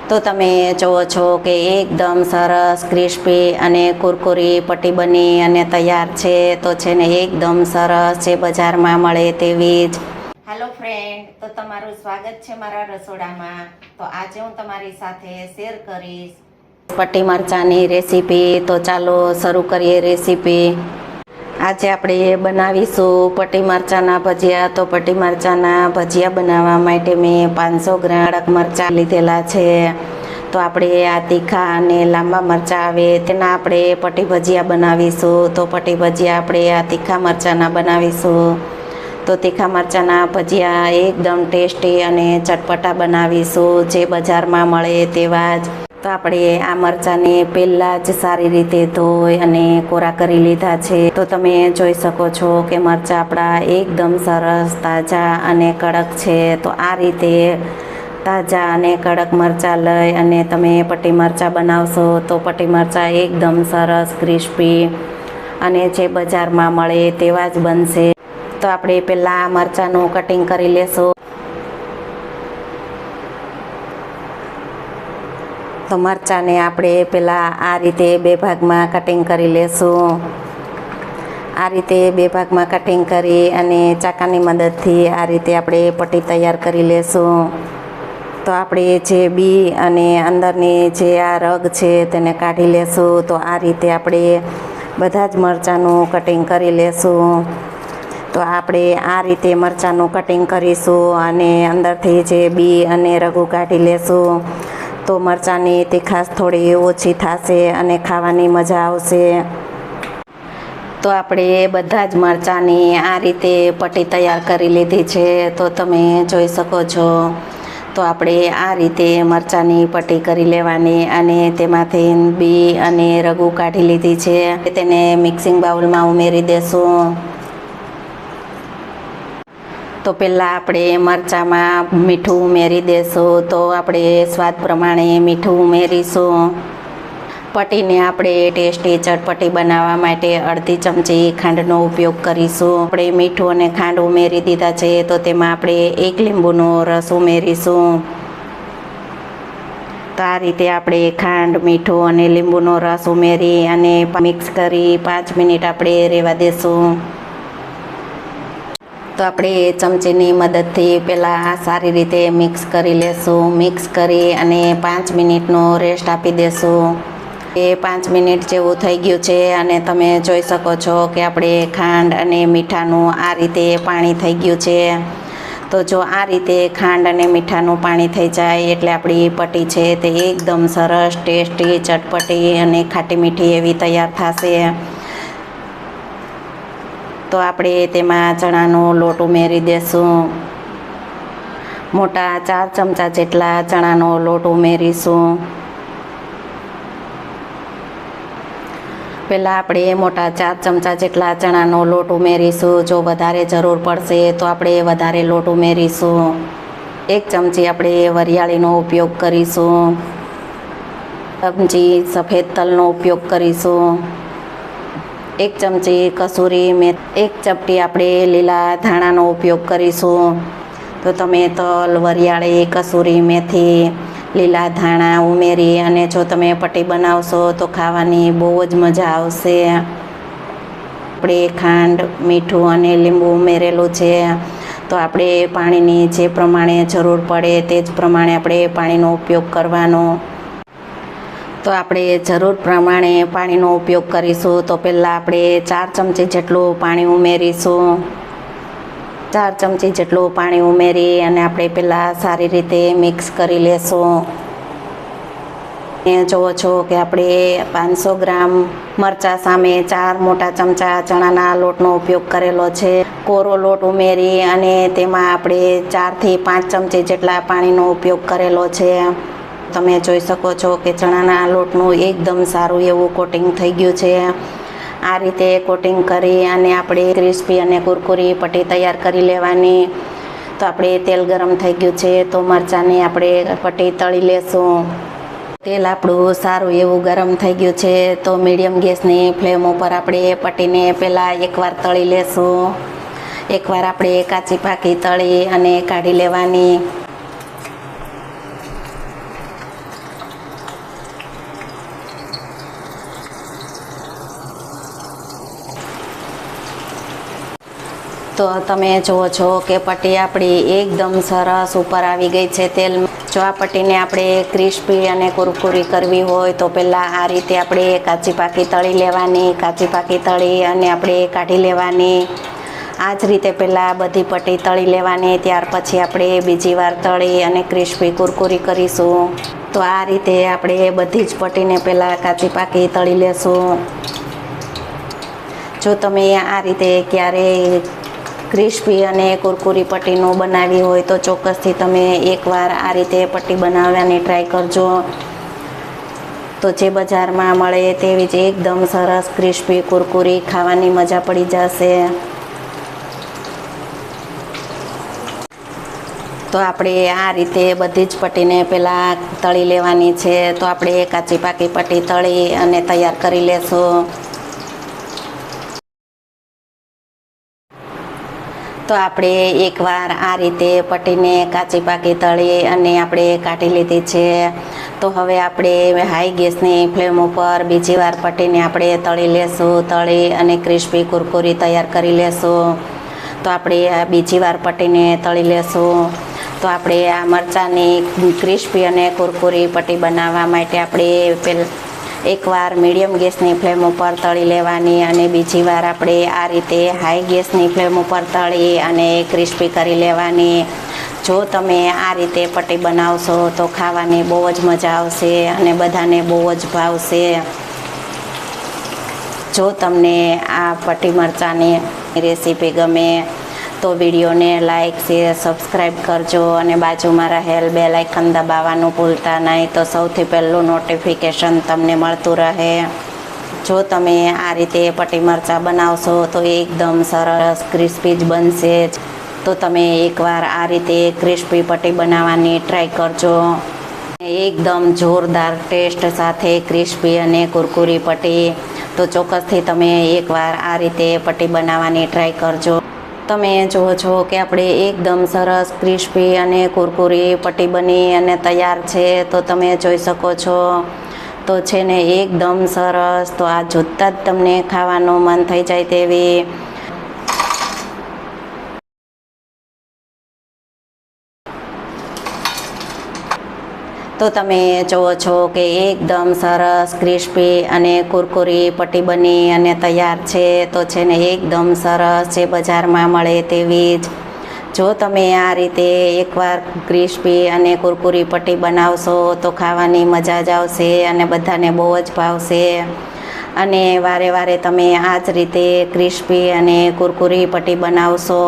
તો તમે જુઓ છો કે એકદમ સરસ ક્રિસ્પી અને કુરકુરી પટ્ટી બની અને તૈયાર છે. તો છે ને એકદમ સરસ જે બજારમાં મળે તેવી જ. હેલો ફ્રેન્ડ, તો તમારું સ્વાગત છે મારા રસોડામાં. તો આજે હું તમારી સાથે શેર કરીશ પટ્ટી મરચાંની રેસીપી. તો ચાલો શરૂ કરીએ રેસીપી. આજે આપણે બનાવીશું પટ્ટી મરચાંના ભજીયા. તો પટ્ટી મરચાંના ભજીયા બનાવવા માટે મેં 500 ગ્રામ કડક મરચાં લીધેલા છે. તો આપણે આ તીખા અને લાંબા મરચાં આવે તેના આપણે પટ્ટી ભજીયા બનાવીશું. તો પટ્ટી ભજીયા આપણે આ તીખા મરચાંના બનાવીશું. તો તીખા મરચાંના ભજીયા એકદમ ટેસ્ટી અને ચટપટા બનાવીશું, જે બજારમાં મળે તેવા જ. તો આપણે આ મરચાંને પહેલાં જ સારી રીતે ધોઈ અને કોરા કરી લીધા છે. તો તમે જોઈ શકો છો કે મરચાં આપણા એકદમ સરસ તાજા અને કડક છે. તો આ રીતે તાજા અને કડક મરચાં લઈ અને તમે પટ્ટી મરચાં બનાવશો તો પટ્ટી મરચાં એકદમ સરસ ક્રિસ્પી અને જે બજારમાં મળે તેવા જ બનશે. તો આપણે પહેલાં આ મરચાંનું કટિંગ કરી લેશું. તો મરચાંને આપણે પહેલાં આ રીતે 2 ભાગમાં કટિંગ કરી લેશું. આ રીતે 2 ભાગમાં કટિંગ કરી અને ચાકાની મદદથી આ રીતે આપણે પટ્ટી તૈયાર કરી લેશું. તો આપણે જે બી અને અંદરની જે આ રગ છે તેને કાઢી લેશું. તો આ રીતે આપણે બધા જ મરચાંનું કટિંગ કરી લેશું. તો આપણે આ રીતે મરચાંનું કટિંગ કરીશું અને અંદરથી જે બી અને રગું કાઢી લેશું. તો મરચાંની તીખાશ થોડી ઓછી થશે અને ખાવાની મજા આવશે. તો આપણે બધા જ મરચાંની આ રીતે પટ્ટી તૈયાર કરી લીધી છે. તો તમે જોઈ શકો છો. તો આપણે આ રીતે મરચાંની પટ્ટી કરી લેવાની અને તેમાંથી બી અને રગું કાઢી લીધી છે. તેને મિક્સિંગ બાઉલમાં ઉમેરી દેશું. તો પહેલાં આપણે મરચાંમાં મીઠું ઉમેરી દઈશું. તો આપણે સ્વાદ પ્રમાણે મીઠું ઉમેરીશું. પટ્ટીને આપણે ટેસ્ટી ચટપટી બનાવવા માટે અડધી ચમચી ખાંડનો ઉપયોગ કરીશું. આપણે મીઠું અને ખાંડ ઉમેરી દીધા છે. તો તેમાં આપણે 1 લીંબુનો રસ ઉમેરીશું. તો આ રીતે આપણે ખાંડ, મીઠું અને લીંબુનો રસ ઉમેરી અને મિક્સ કરી 5 મિનિટ આપણે રહેવા દેશું. તો આપણે ચમચીની મદદથી પહેલાં સારી રીતે મિક્સ કરી લેશું. મિક્સ કરી અને 5 મિનિટનો રેસ્ટ આપી દેશું. એ 5 મિનિટ જેવું થઈ ગયું છે અને તમે જોઈ શકો છો કે આપણે ખાંડ અને મીઠાનું આ રીતે પાણી થઈ ગયું છે. તો જો આ રીતે ખાંડ અને મીઠાનું પાણી થઈ જાય એટલે આપણી પટ્ટી છે તે એકદમ સરસ, ટેસ્ટી, ચટપટી અને ખાટી મીઠી એવી તૈયાર થશે. તો આપણે તેમાં ચણાનો લોટ ઉમેરી દેશું. મોટા 4 ચમચા જેટલા ચણાનો લોટ ઉમેરીશું. પહેલાં આપણે મોટા 4 ચમચા જેટલા ચણાનો લોટ ઉમેરીશું. જો વધારે જરૂર પડશે તો આપણે વધારે લોટ ઉમેરીશું. 1 ચમચી આપણે વરિયાળીનો ઉપયોગ કરીશું. ચમચી સફેદ તલનો ઉપયોગ કરીશું. 1 ચમચી કસૂરી મેથી, 1 ચપટી આપણે લીલા ધાણાનો ઉપયોગ કરીશું. તો તમે તલ, વરિયાળી, કસૂરી મેથી, લીલા ધાણા ઉમેરી અને જો તમે પટ્ટી બનાવશો તો ખાવાની બહુ જ મજા આવશે. આપણે ખાંડ, મીઠું અને લીંબુ ઉમેરેલું છે. તો આપણે પાણીની જે પ્રમાણે જરૂર પડે તે જ પ્રમાણે આપણે પાણીનો ઉપયોગ કરવાનો. તો આપણે જરૂર પ્રમાણે પાણીનો ઉપયોગ કરીશું. તો પહેલાં આપણે 4 ચમચી જેટલું પાણી ઉમેરીશું. 4 ચમચી જેટલું પાણી ઉમેરી અને આપણે પહેલાં સારી રીતે મિક્સ કરી લેશું. જુઓ છો કે આપણે 500 ગ્રામ મરચાં સામે 4 મોટા ચમચા ચણાના લોટનો ઉપયોગ કરેલો છે. કોરો લોટ ઉમેરી અને તેમાં આપણે 4 થી 5 ચમચી જેટલા પાણીનો ઉપયોગ કરેલો છે. તમે જોઈ શકો છો કે ચણાના લોટનું એકદમ સારું એવું કોટિંગ થઈ ગયું છે. આ રીતે કોટિંગ કરી અને આપણે ક્રિસ્પી અને કુરકુરી પટ્ટી તૈયાર કરી લેવાની. તો આપણે તેલ ગરમ થઈ ગયું છે. તો મરચાંની આપણે પટ્ટી તળી લેશું. તેલ આપણું સારું એવું ગરમ થઈ ગયું છે. તો મીડિયમ ગેસની ફ્લેમ ઉપર આપણે પટ્ટીને પહેલાં એકવાર તળી લેશું. એકવાર આપણે કાચી પાકી તળી અને કાઢી લેવાની. તો તમે જુઓ છો કે પટ્ટી આપણી એકદમ સરસ ઉપર આવી ગઈ છે તેલ. જો આ પટ્ટીને આપણે ક્રિસ્પી અને કુરકુરી કરવી હોય તો પહેલાં આ રીતે આપણે કાચી પાકી તળી લેવાની. કાચી પાકી તળી અને આપણે કાઢી લેવાની. આ જ રીતે પહેલાં બધી પટ્ટી તળી લેવાની. ત્યાર પછી આપણે બીજી વાર તળી અને ક્રિસ્પી કુરકુરી કરીશું. તો આ રીતે આપણે બધી જ પટ્ટીને પહેલાં કાચી પાકી તળી લેશું. જો તમે આ રીતે ક્યારેય ક્રિસ્પી અને કુરકુરી પટ્ટીનું બનાવી હોય તો ચોક્કસથી તમે એકવાર આ રીતે પટ્ટી બનાવવાની ટ્રાય કરજો. તો જે બજારમાં મળે તેવી જ એકદમ સરસ ક્રિસ્પી કુરકુરી ખાવાની મજા પડી જશે. તો આપણે આ રીતે બધી જ પટ્ટીને પહેલાં તળી લેવાની છે. તો આપણે કાચી પાકી પટ્ટી તળી અને તૈયાર કરી લેશું. તો આપણે એકવાર આ રીતે પટ્ટીને કાચી પાકી તળી અને આપણે કાઢી લીધી છે. તો હવે આપણે હાઈ ગેસની ફ્લેમ ઉપર બીજી વાર પટ્ટીને આપણે તળી લેશું. તળી અને ક્રિસ્પી કુરકુરી તૈયાર કરી લેશું. તો આપણે બીજી વાર પટ્ટીને તળી લેશું. તો આપણે આ મરચાંની ક્રિસ્પી અને કુરકુરી પટ્ટી બનાવવા માટે આપણે એકવાર મીડિયમ ગેસની ફ્લેમ ઉપર તળી લેવાની અને બીજી વાર આપણે આ રીતે હાઈ ગેસની ફ્લેમ ઉપર તળી અને ક્રિસ્પી કરી લેવાની. જો તમે આ રીતે પટ્ટી બનાવશો તો ખાવાની બહુ જ મજા આવશે અને બધાને બહુ જ ભાવશે. જો તમને આ પટ્ટી મરચાંની રેસીપી ગમે તો વિડીયોને લાઇક શેર સબસ્ક્રાઈબ કરજો અને બાજુમાં રહેલ બેલ આઇકન દબાવવાનું ભૂલતા નહીં તો સૌથી પહેલું નોટિફિકેશન તમને મળતું રહે. જો તમે આ રીતે પટ્ટી મરચાં બનાવશો તો એકદમ સરસ ક્રિસ્પી જ બનશે. તો તમે એકવાર આ રીતે ક્રિસ્પી પટ્ટી બનાવવાની ટ્રાય કરજો. એકદમ જોરદાર ટેસ્ટ સાથે ક્રિસ્પી અને કુરકુરી પટ્ટી. તો ચોક્કસથી તમે એકવાર આ રીતે પટ્ટી બનાવવાની ટ્રાય કરજો. તમે જુઓ છો કે આપણે એકદમ સરસ ક્રિસ્પી અને કુરકુરી પટ્ટી બની અને તૈયાર છે. તો તમે જોઈ શકો છો તો છે ને એકદમ સરસ. તો આ જોતાં જ તમને ખાવાનું મન થઈ જાય તેવી. તો તમે જુઓ છો કે એકદમ સરસ ક્રિસ્પી અને કુરકુરી પટ્ટી બની અને તૈયાર છે. તો છે ને એકદમ સરસ જે બજારમાં મળે તેવી જ. જો તમે આ રીતે એકવાર ક્રિસ્પી અને કુરકુરી પટ્ટી બનાવશો તો ખાવાની મજા જ આવશે અને બધાને બહુ જ ભાવશે. અને વારે વારે તમે આ જ રીતે ક્રિસ્પી અને કુરકુરી પટ્ટી બનાવશો